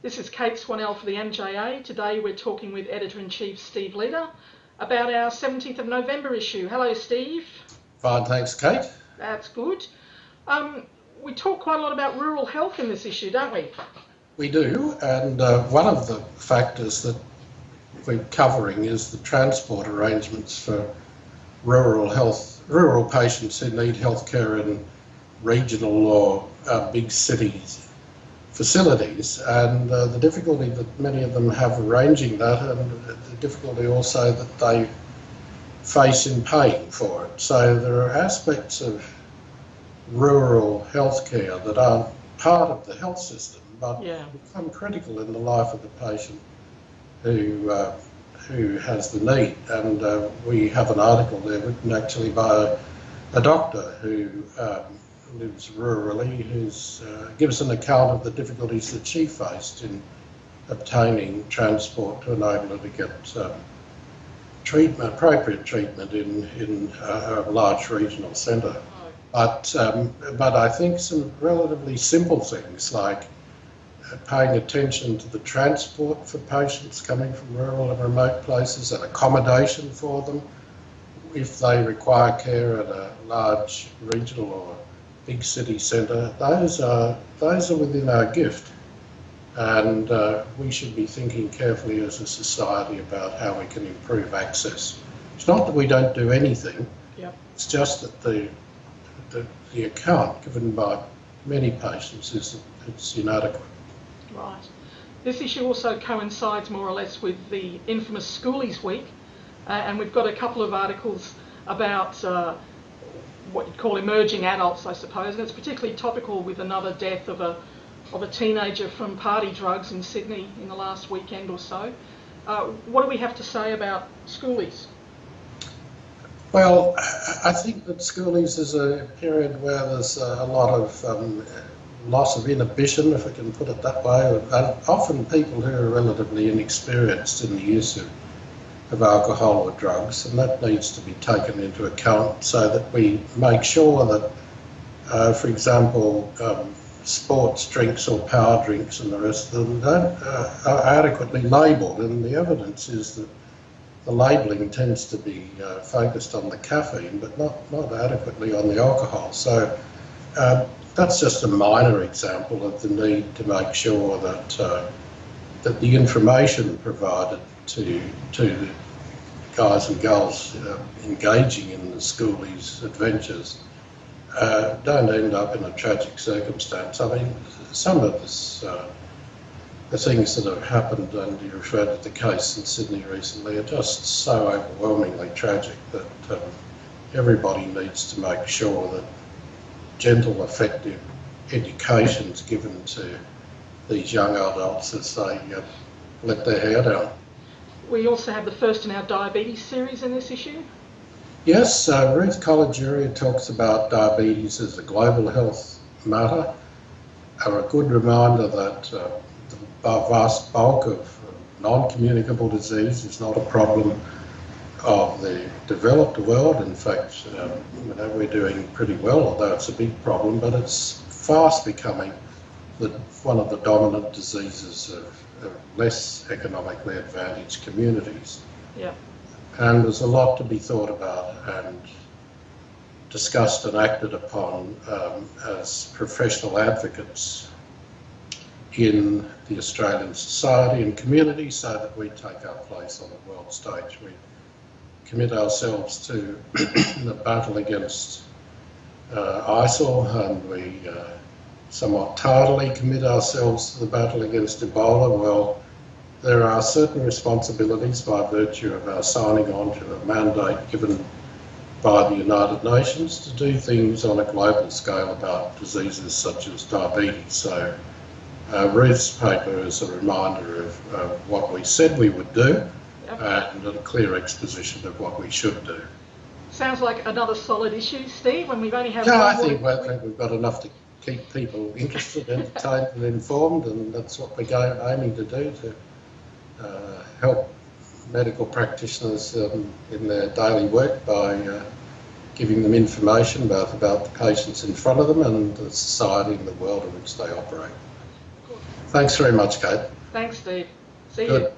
This is Cate Swannell for the MJA. Today we're talking with Editor-in-Chief Steve Leeder about our 17th of November issue. Hello, Steve. Fine, thanks, Kate. That's good. We talk quite a lot about rural health in this issue, don't we? We do, and one of the factors that we're covering is the transport arrangements for rural patients who need healthcare in regional or big cities facilities, and the difficulty that many of them have arranging that, and the difficulty also that they face in paying for it. So there are aspects of rural healthcare that aren't part of the health system, but become critical in the life of the patient who has the need. And we have an article there written actually by a doctor who lives rurally, who's gives an account of the difficulties that she faced in obtaining transport to enable her to get appropriate treatment in a large regional centre. But I think some relatively simple things like paying attention to the transport for patients coming from rural and remote places and accommodation for them if they require care at a large regional or big city centre, those are within our gift, and we should be thinking carefully as a society about how we can improve access. It's not that we don't do anything, it's just that the account given by many patients is that it's inadequate. Right. This issue also coincides more or less with the infamous Schoolies week, and we've got a couple of articles about what you'd call emerging adults, I suppose, and it's particularly topical with another death of a teenager from party drugs in Sydney in the last weekend or so. What do we have to say about Schoolies? Well, I think that Schoolies is a period where there's a lot of loss of inhibition, if I can put it that way, and often people who are relatively inexperienced in the use of alcohol or drugs, and that needs to be taken into account so that we make sure that, for example, sports drinks or power drinks and the rest of them are adequately labelled, and the evidence is that the labelling tends to be focused on the caffeine but not adequately on the alcohol. So that's just a minor example of the need to make sure that that the information provided to the guys and girls engaging in the Schoolies adventures don't end up in a tragic circumstance. I mean, some of this, the things that have happened, and you referred to the case in Sydney recently, are just so overwhelmingly tragic that everybody needs to make sure that gentle, effective education is given to these young adults as they let their hair down. We also have the first in our diabetes series in this issue. Yes, Ruth Colligeria talks about diabetes as a global health matter, a good reminder that the vast bulk of non-communicable disease is not a problem of the developed world. In fact, we're doing pretty well, although it's a big problem, but it's fast becoming one of the dominant diseases of less economically advantaged communities. Yeah. And there's a lot to be thought about and discussed and acted upon as professional advocates in the Australian society and community so that we take our place on the world stage. We commit ourselves to the battle against ISIL, and we somewhat tardily commit ourselves to the battle against Ebola. Well, there are certain responsibilities by virtue of our signing on to a mandate given by the United Nations to do things on a global scale about diseases such as diabetes. So Ruth's paper is a reminder of what we said we would do and a clear exposition of what we should do. Sounds like another solid issue, Steve, when we've only had I think we've got enough to keep people interested, entertained and informed, and that's what we're aiming to do, to help medical practitioners in their daily work by giving them information about the patients in front of them and the society and the world in which they operate. Thanks very much, Cate. Thanks, Steve. See Good. you.